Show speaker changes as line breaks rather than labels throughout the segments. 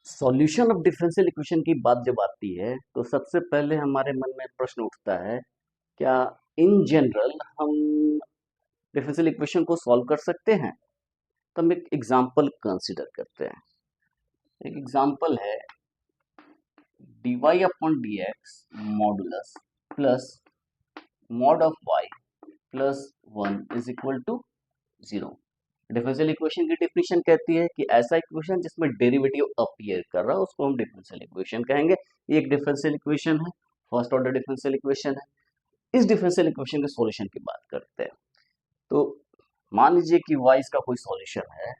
Solution of differential equation की बात जब आती है तो सबसे पहले हमारे मन में प्रश्न उठता है, क्या इन जनरल हम डिफरेंशियल इक्वेशन को सॉल्व कर सकते हैं। तो हम एक एग्जांपल कंसीडर करते हैं। एक एग्जांपल है dy upon dx modulus plus mod of y plus 1 is equal to 0। Differential equation की डेफिनेशन कहती है कि ऐसा इक्वेशन जिसमें डेरिवेटिव अपीयर कर रहा है उसको हम डिफरेंशियल इक्वेशन कहेंगे। ये एक डिफरेंशियल इक्वेशन है, फर्स्ट ऑर्डर डिफरेंशियल इक्वेशन है। इस डिफरेंशियल इक्वेशन के सॉल्यूशन की बात करते हैं। तो मान लीजिए कि y इसका कोई सॉल्यूशन है,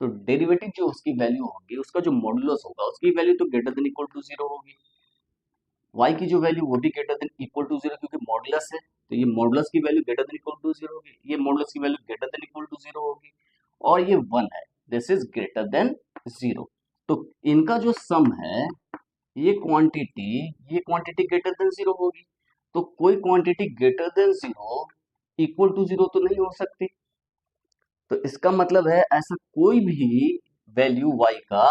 तो डेरिवेटिव जो उसकी वैल्यू होगी, उसका जो मॉडुलस होगा उसकी वैल्यू तो ग्रेटर देन इक्वल टू 0 होगी। y की जो वैल्यू वो भी ग्रेटर देन इक्वल टू 0 क्योंकि मॉडुलस है, तो ये मॉडुलस की value greater than equal to 0 होगी, ये मॉडुलस की value greater than equal to 0 होगी और ये 1 है, दिस इज ग्रेटर देन 0। तो इनका जो सम है, ये क्वांटिटी ग्रेटर देन 0 होगी। तो कोई quantity greater than 0 equal to 0 तो नहीं हो सकती। तो इसका मतलब है ऐसा कोई भी वैल्यू y का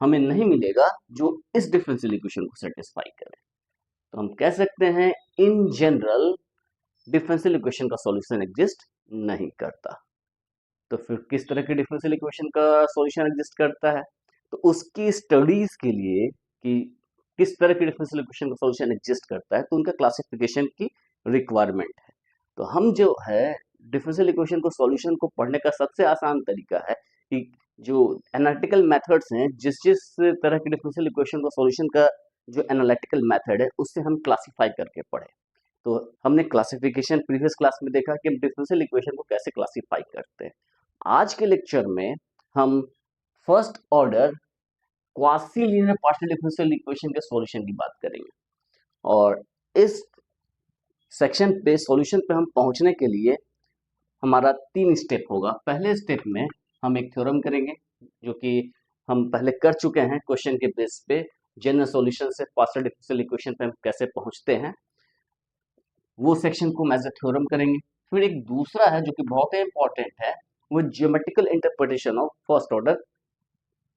हमें नहीं मिलेगा जो इस डिफरेंशियल इक्वेशन को सेटिस्फाई करे। तो हम कह सकते हैं इन जनरल डिफरेंशियल इक्वेशन का सॉल्यूशन एग्जिस्ट नहीं करता। तो फिर किस तरह के डिफरेंशियल इक्वेशन का सॉल्यूशन एग्जिस्ट करता है, तो उसकी स्टडीज के लिए कि किस तरह के डिफरेंशियल इक्वेशन का सॉल्यूशन एग्जिस्ट करता है, तो उनका क्लासिफिकेशन की रिक्वायरमेंट है। तो हम जो है डिफरेंशियल इक्वेशन को सॉल्यूशन को पढ़ने का सबसे आसान तरीका है कि जो एनालिटिकल मेथड्स हैं, जिस जिस तरह के डिफरेंशियल इक्वेशन का सॉल्यूशन का जो एनालिटिकल मेथड है उससे हम क्लासिफाई करके पढ़े। तो हमने क्लासिफिकेशन प्रीवियस क्लास में देखा कि हम डिफरेंशियल इक्वेशन को कैसे क्लासिफाई करते हैं। आज के लेक्चर में हम first order quasi linear partial differential equation के सॉल्यूशन की बात करेंगे और इस सेक्शन पे सॉल्यूशन पे हम पहुंचने के लिए हमारा 3 स्टेप होगा। पहले स्टेप में हम एक थ्योरम करेंगे जो कि हम पहले कर चुके हैं क्वेश्चन के बेस पे, जनरल सॉल्यूशन से पार्शियल डिफरेंशियल इक्वेशन पे हम कैसे पहुंचते हैं, वो सेक्शन को हम एज ए थ्योरम करेंगे। फिर एक दूसरा है जो कि बहुत ही इंपॉर्टेंट है, वो geometrical interpretation of first order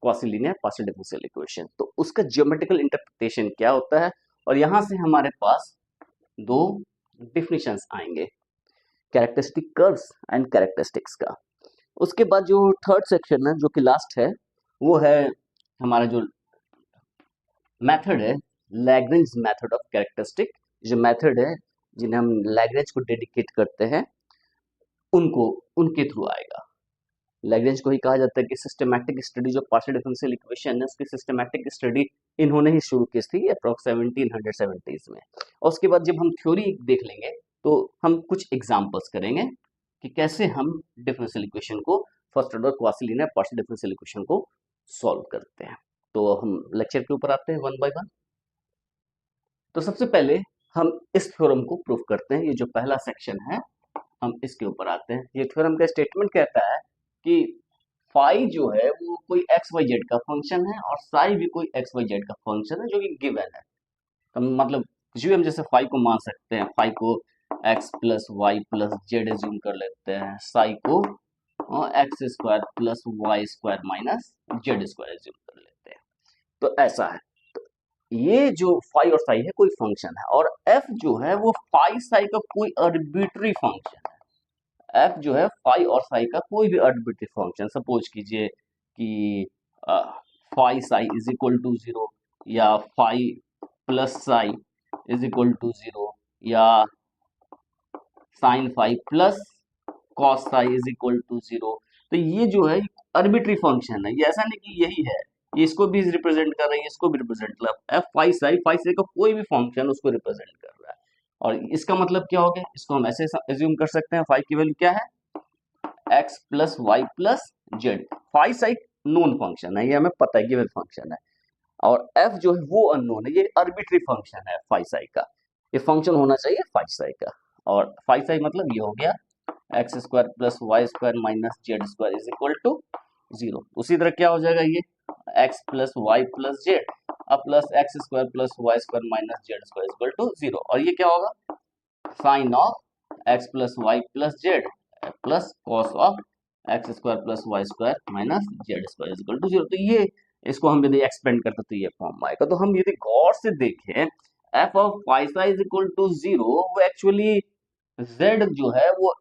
quasilinear partial differential equation. तो उसका ज्योमेट्रिकल इंटरप्रिटेशन क्या होता है, और यहां से हमारे पास दो डिफिनेशंस आएंगे, कैरेक्टरिस्टिक कर्व्स एंड कैरेक्टरिस्टिक्स का। उसके बाद जो थर्ड सेक्शन है जो कि लास्ट है, वो है हमारा जो मेथड है, लैग्रेंज मेथड ऑफ कैरेक्टरिस्टिक। जो मेथड है जिन्हें हम लैग्रेंज को डेडिकेट करते हैं, उनको उनके थ्रू आएगा। लैग्रेंज को ही कहा जाता है कि सिस्टमैटिक स्टडी जो पार्शियल डिफरेंशियल इक्वेशन है उसकी सिस्टमैटिक स्टडी इन्होंने ही शुरू की थी अप्रॉक्स 1770s में। और उसके बाद जब हम थ्योरी देख लेंगे तो हम कुछ एग्जांपल्स करेंगे कि कैसे हम डिफरेंशियल इक्वेशन को, first order quasilinear partial differential equation को सॉल्व करते हैं। तो हम लेक्चर के ऊपर आते हैं वन बाय वन। तो सबसे पहले हम इस थ्योरम को प्रूव करते हैं। ये जो पहला सेक्शन है हम इसके ऊपर आते हैं। ये थ्योरम का स्टेटमेंट कहता है कि फाई जो है वो कोई एक्स वाई जेड का फंक्शन है और साई भी कोई एक्स वाई जेड का फंक्शन है जो कि गिवन है। तो मतलब कुछ भी हम जैसे फाई को मान सकते हैं, फाई को x plus y plus z assume कर लेते हैं, साई को x square plus y square minus z square assume कर लेते हैं। तो ऐसा है, ये जो फाई और साई है कोई फंक्शन है, और एफ जो है वो फाई साई का कोई आर्बिट्री फंक्शन है। एफ जो है फाई और साई का कोई भी आर्बिट्री फंक्शन, सपोज कीजिए कि phi psi is equal to 0 या phi plus psi is equal to 0 या sine phi plus cos psi is equal to 0। तो ये जो है आर्बिट्री फंक्शन है, ये ऐसा नहीं कि यही है, ये इसको भी रिप्रेजेंट कर रहा है, इसको भी रिप्रेजेंट कर रहा है। एफ फाई साई का कोई भी फंक्शन उसको रिप्रेजेंट कर रहा है। और इसका मतलब क्या हो गया, इसको हम ऐसे एज्यूम कर सकते हैं, फाई की वैल्यू क्या है, x plus y plus z. Phi psi known function है, ये हमें पता है गिवन फंक्शन है, और एफ जो है वो अननोन है, ये आर्बिट्री फंक्शन है फाई साई का। ये फंक्शन होना चाहिए फाई साई का, और फाई साई मतलब ये हो गया x square plus y square minus z square is equal to 0। उसी तरह क्या हो जाएगा, ये x plus y plus z अब plus x square plus y square minus z square is equal to 0, और ये क्या होगा sine of x plus y plus z plus cos of x square plus y square minus z square is equal to 0। तो ये इसको हम यदि expand करते तो ये फॉर्म आएगा। तो हम यदि गौर से देखें f of phi psi is equal to 0, वो एक्चुअली z जो है वो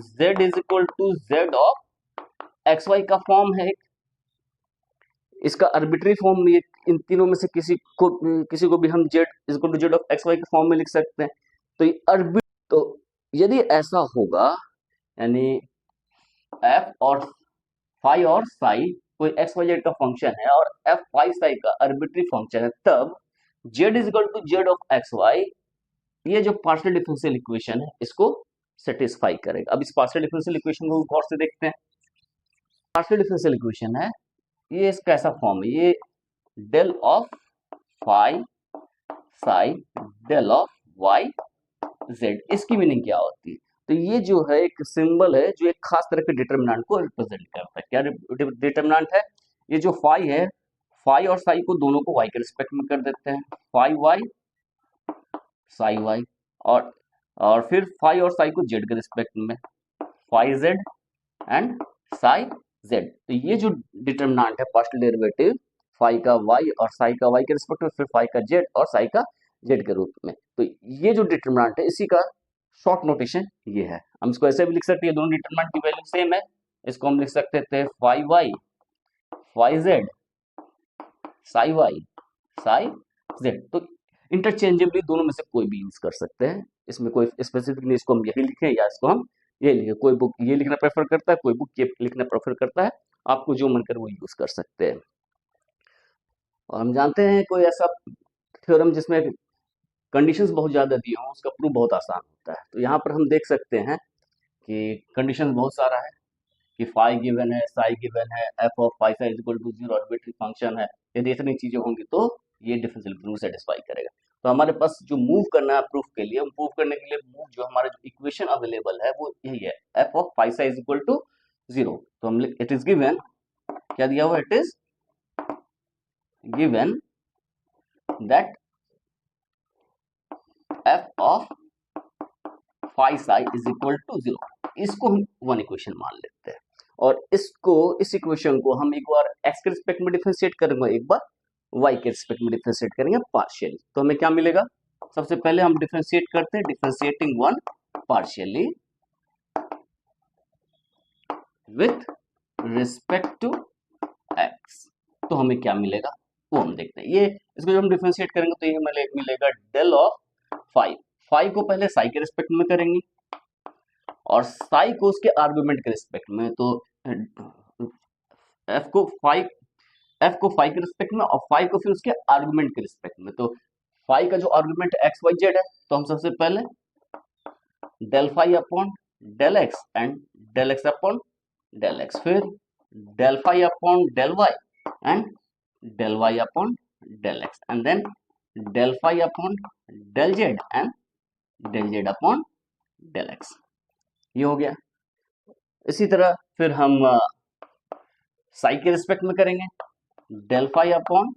z is equal to z of x y का फॉर्म है। इसका आर्बिट्री फॉर्म ये इन तीनों में से किसी को भी हम z is equal to z of x y के फॉर्म में लिख सकते हैं। तो ये तो यदि ऐसा होगा, यानी f और फाई और साई कोई एक्स वाई जेड का फंक्शन है और f फाई साई का आर्बिट्री फंक्शन है, तब z is equal to z of x y ये जो पार्शियल डिफरेंशियल इक्वेशन है इसको सेटिस्फाई करेगा। अब इस पार्शियल डिफरेंशियल इक्वेशन को गौर से देखते हैं। पार्शियल डिफरेंशियल इक्वेशन है, ये इसका ऐसा फॉर्म है, ये del of phi psi del of y z. इसकी मीनिंग क्या होती है? तो ये जो है एक सिंबल है जो एक खास तरह के डिटरमिनेंट को रिप्रेजेंट करता है। क्या डिटरमिनेंट है? ये जो फाई है, फाई और साई को दोनों को वाई के रिस्पेक्ट में कर देते हैं, फाई वाई साई वाई, और फिर फाई और साई को जेड के रिस्पेक्ट में, phi z and psi z. तो ये जो डिटरमिनेंट है पार्शियल डेरिवेटिव फाई का वाई और साई का वाई के रिस्पेक्ट में, फिर फाई का जेड और साई का जेड के रूप में, तो ये जो डिटरमिनेंट है इसी का शॉर्ट नोटेशन ये है। हम इसको ऐसे भी लिख सकते हैं, दोनों डिटरमिनेंट की वैल्यू सेम है, इसको हम लिख सकते थे phi y phi Z psi y psi z. तो इंटरचेंजेबली दोनों में से कोई भी यूज कर सकते हैं, इसमें कोई स्पेसिफिक नहीं इसको हम यही लिखें या इसको हम ये लिखें। कोई बुक ये लिखना प्रेफर करता है, कोई बुक ये लिखना प्रेफर करता है, आपको जो मन करे वो यूज कर सकते हैं। और हम जानते हैं कोई ऐसा थ्योरम जिसमें कंडीशंस बहुत ज्यादा दी हों उसका प्रूफ बहुत आसान होता है। तो यहाँ पर हम देख सकते हैं कि कंडीशंस बहुत सारा है कि फाई गिवन है, साई गिवन है, f of phi psi is equal to 0 arbitrary function है। यदि इतनी चीजें होंगी तो ये डिफरेंशियल प्रूफ सेटिस्फाई करेगा। तो हमारे पास जो मूव करना है प्रूफ के लिए, प्रूफ करने के लिए मूव जो हमारा जो इक्वेशन अवेलेबल है वो यही है, f of phi psi is equal to 0। तो हम इट इज गिवन, क्या दिया हुआ, it is given that f of phi psi is equal to 0। इसको हम वन इक्वेशन मान लेते हैं और इस इक्वेशन को हम एक बार एक्स के रिस्पेक्ट में डिफरेंशिएट करेंगे, एक बार वाई के रिस्पेक्ट में डिफरेंशिएट करेंगे पार्शियली। तो हमें क्या मिलेगा? सबसे पहले हम डिफरेंशिएट करते हैं, differentiating one partially with respect to x. तो हमें क्या मिलेगा वो हम देखते हैं। ये इसको जब हम डिफरेंशिएट करेंगे तो ये मिलेगा डेल ऑफ फाई। फाई को पहले साई के रिस्पेक्ट में करेंगे और साई को उसके आर्गुमेंट के रिस्पेक्ट में। तो एफ को फाई के रिस्पेक्ट में और फाई को फिर उसके आर्गुमेंट के रिस्पेक्ट में। तो फाई का जो आर्गुमेंट एक्स वाई जेड है, तो हम सबसे पहले del phi upon del x and del x upon del x, फिर del phi upon del y and del y upon del x, and then del phi upon del z and del z upon del x. ये हो गया। इसी तरह फिर हम साई के respect में करेंगे, del phi upon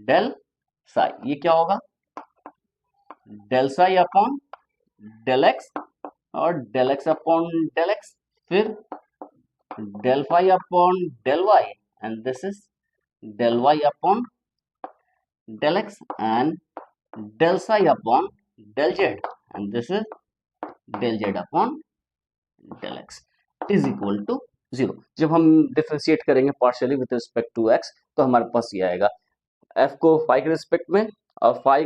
del psi, ये क्या होगा, del psi upon del x और del x upon del x, फिर del phi upon del y and this is del y upon del x and del psi upon del z and this is del z upon del x is equal to 0। जब हम differentiate करेंगे partially with respect to x तो हमारे पास ये आएगा, F को phi के respect में, और फाई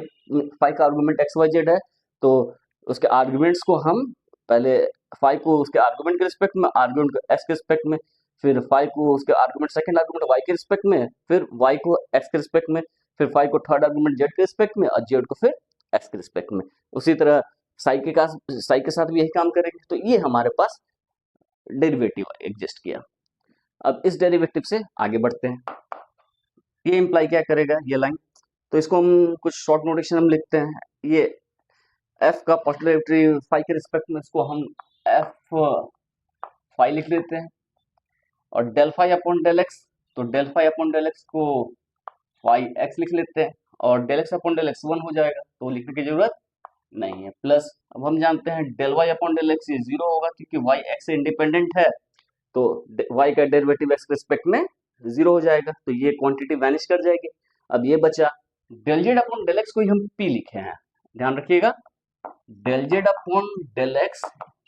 का आर्गुमेंट एक्स वाई जेड है, तो उसके आर्गुमेंट्स को हम पहले फाई को उसके आर्गुमेंट के रिस्पेक्ट में, आर्गुमेंट को एक्स के रिस्पेक्ट में, फिर फाई को उसके आर्गुमेंट सेकंड आर्गुमेंट वाई के रिस्पेक्ट में, फिर वाई को एक्स के रिस्पेक्ट में, फिर फाई को थर्ड आर्गुमेंट जेड के रिस्पेक्ट में और जेड को फिर एक्स के रिस्पेक्ट में। उसी तरह साई के साथ भी यही काम करेंगे। तो ये हमारे पास डेरिवेटिव एग्जिस्ट किया। अब इस डेरिवेटिव से आगे बढ़ते हैं। ये इंप्लाई क्या करेगा ये लाइन, तो इसको हम कुछ शॉर्ट नोटेशन हम लिखते हैं। ये एफ का पार्शियल डेरिवेटिव फाई के रिस्पेक्ट में, इसको हम एफ फाई लिख लेते हैं, और del phi upon del x, तो del phi upon del x को फाई एक्स लिख लेते हैं, और del x upon del x 1 हो जाएगा, तो लिखने की जरूरत नहीं है। प्लस अब हम जानते हैं del y upon del x 0 होगा क्योंकि वाई एक्स से इंडिपेंडेंट है, तो वाई का डेरिवेटिव एक्स के रिस्पेक्ट में जीरो हो जाएगा, तो ये क्वांटिटी वैनिश कर जाएगी। अब ये बचा del z upon del x को ही हम पी लिखे हैं, ध्यान रखिएगा। Del z upon del x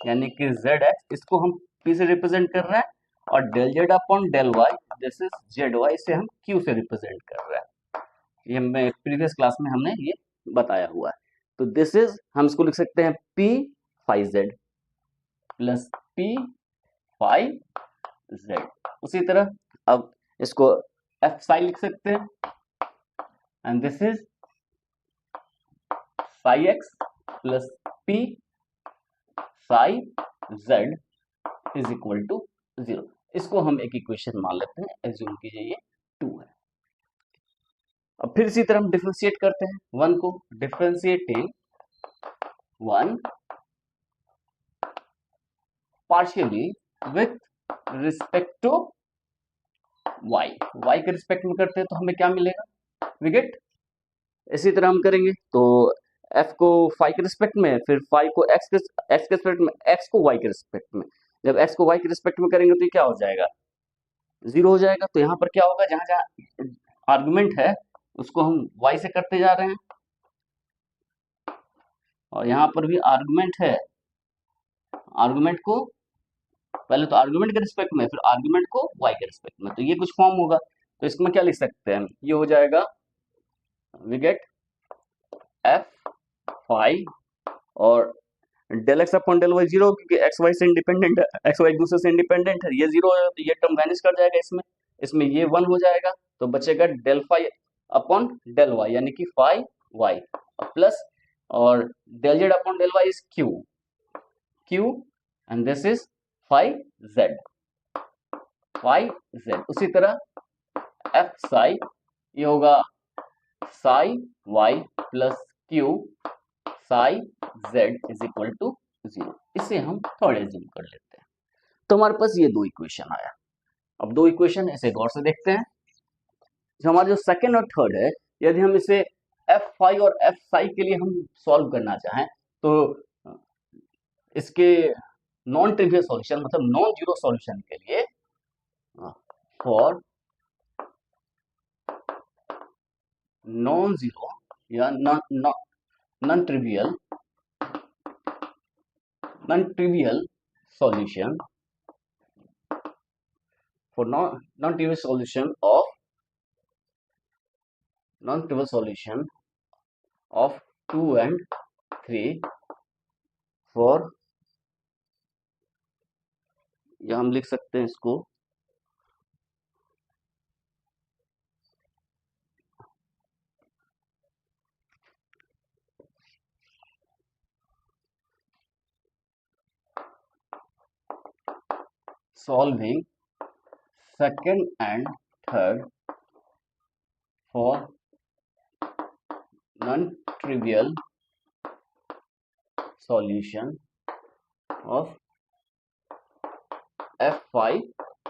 यानी कि जेड एक्स, इसको हम पी से रिप्रेजेंट कर रहे हैं, और del z upon del y this is z y, इसे हम क्यू से रिप्रेजेंट कर रहे हैं। ये हमें प्रीवियस क्लास में हमने ये बताया हुआ है। तो दिस इज, हम इसको लिख सकते हैं p phi z plus P phi z. उसी तरह अब इसको एफ साई लिख सकते हैं, and this is psi x plus P psi Z is equal to 0। इसको हम एक इक्वेशन मान लेते हैं, एज्यूम कीजिए ये 2 है। अब फिर इसी तरह हम डिफरेंशिएट करते हैं 1 को, differentiating 1 partially with respect to y, y के रिस्पेक्ट में करते हैं तो हमें क्या मिलेगा, वी गेट। इसी तरह हम करेंगे तो f को फाई के रिस्पेक्ट में, फिर फाई को x के रिस्पेक्ट में, x को y के रिस्पेक्ट में। जब x को y के रिस्पेक्ट में करेंगे तो ये क्या हो जाएगा, 0 हो जाएगा। तो यहाँ पर क्या होगा, जहां जहां आर्गुमेंट है उसको हम y से करते जा रहे हैं, और यहाँ पर भी आर्गुमेंट है, आर्गुमेंट को पहले तो आर्गुमेंट के रिस्पेक्ट में, फिर आर्गुमेंट को y के रिस्पेक्ट में, तो ये कुछ फॉर्म होगा। तो इसमें क्या लिख सकते हैं, ये हो जाएगा वी गेट f फाई और del x upon del y 0, क्योंकि एक्स वाई से इंडिपेंडेंट है, एक्स वाई दूसरे से इंडिपेंडेंट है, ये 0 है तो ये टर्म वैनिश कर जाएगा इसमें, इसमें ये 1 हो जाएगा। तो बचेगा del phi upon del y यानी कि फाई वाई प्लस, और del z upon del y is q, q and this is phi z, phi z. उसी तरह एफ साई, ये होगा psi Y plus Q psi Z is equal to 0। इसे हम third assume कर लेते हैं। तो हमारे पास ये दो इक्वेशन आया। अब दो इक्वेशन इसे गौर से देखते हैं। जो हमारा जो सेकेंड और थर्ड है, यदि हम इसे एफ फाई और एफ साई के लिए हम सॉल्व करना चाहें तो इसके नॉन ट्रिवियल सॉल्यूशन मतलब नॉन जीरो सॉल्यूशन के लिए, फॉर नॉन जीरो या non trivial solution, for non-trivial solution of 2 and 3 for, या हम लिख सकते हैं इसको solving second and third for non-trivial solution of f phi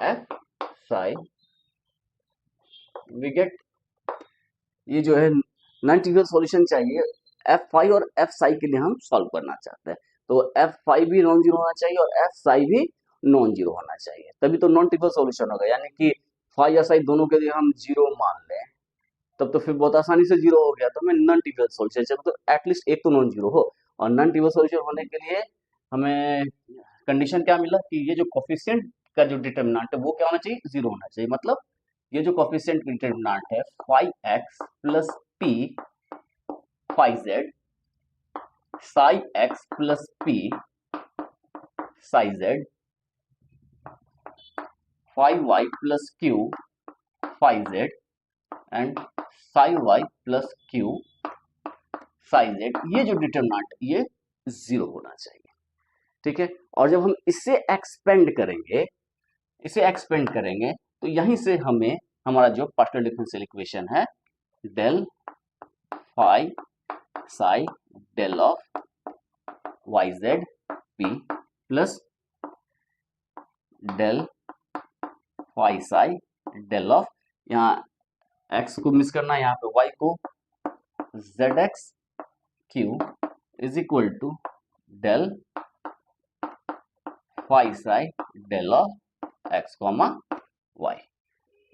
f psi, we get, ये जो है नॉन ट्रिवियल सॉल्यूशन चाहिए एफ फाई और एफ साई के लिए हम सॉल्व करना चाहते हैं। तो एफ फाई भी नॉन जीरो होना चाहिए और एफ साई भी नॉन जीरो होना चाहिए, तभी तो नॉन ट्रिवियल सॉल्यूशन होगा। यानी कि फाई या साई दोनों के लिए हम जीरो मान लें, तब तो फिर बहुत आसानी से जीरो हो गया। तो हमें नॉन ट्रिवियल सॉल्यूशन चाहिए, तो एटलीस्ट एक तो नॉन जीरो हो, और नॉन ट्रिवियल सॉल्यूशन होने के लिए हमें कंडीशन क्या मिला कि ये जो कोफिशिएंट का जो डिटर्मिनेंट है वो क्या होना चाहिए, जीरो होना चाहिए। मतलब ये जो कोफिशिएंट डिटर्मिनेंट है phi x plus P phi Z, psi x plus P psi Z, phi Y plus Q phi z and psi Y plus Q psi z, ये जो डिटर्मिनेंट ये जीरो होना चाहिए। ठीक है, और जब हम इसे एक्सपेंड करेंगे, तो यहीं से हमें हमारा जो पार्शियल डिफरेंशियल इक्वेशन है del phi psi del of y z p plus del phi psi del of, यहाँ x को मिस करना है, यहाँ पे y को z x q is equal to del phi psi del of x comma y.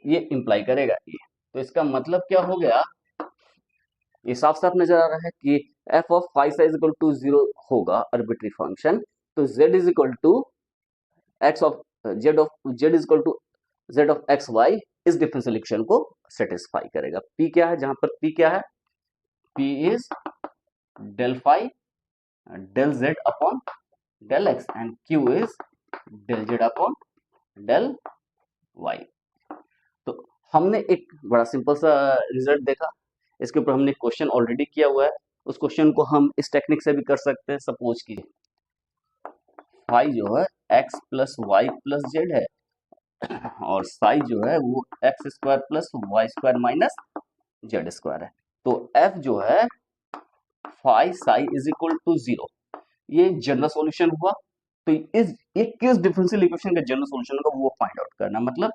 ये imply करेगा ये। तो इसका मतलब क्या हो गया, ये साफ साफ नजर आ रहा है कि f of phi psi is equal to 0 होगा आर्बिट्री फंक्शन, तो z is equal to x of z is equal to z of x y इस डिफरेंशियल इक्वेशन को सेटिस्फाई करेगा। p क्या है, जहां पर p क्या है, p is del phi del z upon del x and q is del z upon del y। तो हमने एक बड़ा सिंपल सा रिजल्ट देखा, इसके ऊपर हमने क्वेश्चन ऑलरेडी किया हुआ है। उस क्वेश्चन को हम इस टेक्निक से भी कर सकते हैं। सपोज की फाई जो है x plus y plus z है और साई जो है वो x square plus y square minus z square है। तो f जो है phi psi is equal to 0, ये जनरल सॉल्यूशन हुआ। तो ये किस डिफरेंशियल इक्वेशन का जनरल सॉल्यूशन होगा वो फाइंड आउट करना, मतलब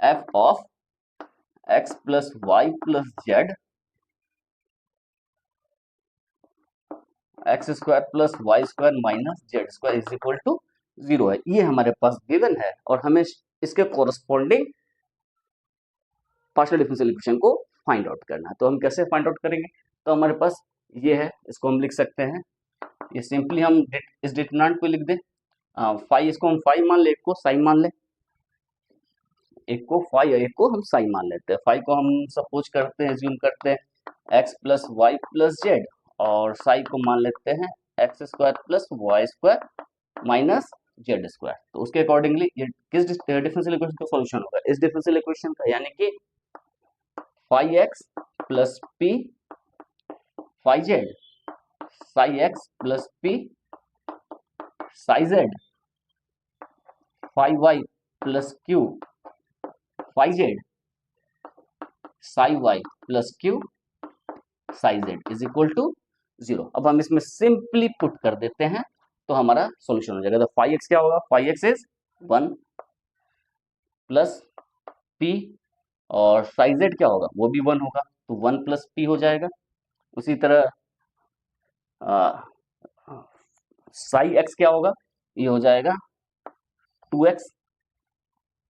f of x plus y plus z x square plus y square minus z square is equal to 0 है। ये हमारे पास गिवन है और हमें इसके कोरस्पॉन्डिंग पार्शियल डिफरेंशियल इक्वेशन को फाइंड आउट करना है। तो हम कैसे फाइंड आउट करेंगे, तो हमारे पास ये है, इसको हम लिख सकते हैं, ये सिंपली हम इस डिटरमिनेंट को लिख दें, फाई इसको हम फाई मान ले, एक को साई मान ले, एक को फाई एक को हम साई मान लेते हैं। फाई को हम सपोज करते हैं, एज्यूम करते हैं x plus y plus z और साई को मान लेते हैं x square plus y square minus z square. तो उसके अकॉर्डिंगली ये किस डिफरेंशियल इक्वेशन का सॉल्यूशन होगा, इस डिफरेंशियल इक्वेशन का, यानी कि phi x plus P phi Z psi x plus P psi Z phi Y plus Q phi Z psi Y plus Q psi Z is equal to 0। अब हम इसमें simply put कर देते हैं तो हमारा सॉल्यूशन हो जाएगा। तो फाई एक्स क्या होगा, phi X is 1 plus P और साई जेड क्या होगा, वो भी 1 होगा, तो 1 प्लस पी हो जाएगा। उसी तरह साई एक्स क्या होगा, ये हो जाएगा 2x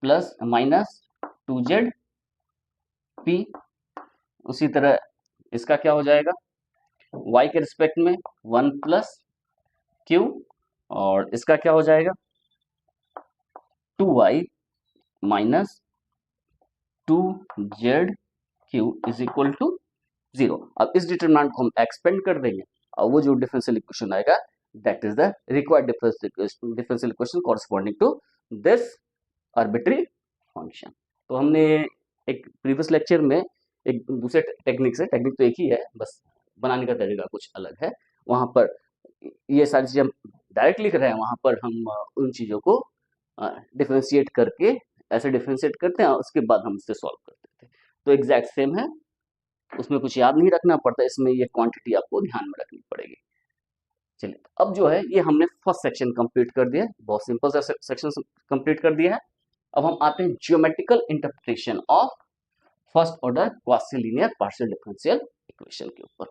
plus minus 2z P. उसी तरह इसका क्या हो जाएगा, y के रिस्पेक्ट में 1 प्लस क्यू और इसका क्या हो जाएगा 2y minus 2z Q is equal to 0। अब इस डिटरमिनेंट को हम एक्सपेंड कर देंगे और वो जो डिफरेंशियल इक्वेशन आएगा that is the required differential equation corresponding to this arbitrary function. तो हमने एक प्रीवियस लेक्चर में एक दूसरे टेक्निक से, टेक्निक तो एक ही है, बस बनाने का तरीका कुछ अलग है, वहां पर ये सारी चीजें हम डायरेक्ट लिख रहे हैं, वहां पर हम उन चीजों को डिफरेंशिएट करके ऐसे डिफरेंशिएट करते हैं और उसके बाद हम इससे सॉल्व करते थे। तो एग्जैक्ट सेम है, उसमें कुछ याद नहीं रखना पड़ता, इसमें ये क्वांटिटी आपको ध्यान में रखनी पड़ेगी। चलिए, अब जो है ये हमने फर्स्ट सेक्शन कंप्लीट कर दिया, बहुत सिंपल सा सेक्शन कंप्लीट कर दिया है। अब हम आते हैं geometrical interpretation of first order quasi linear partial differential equation के ऊपर।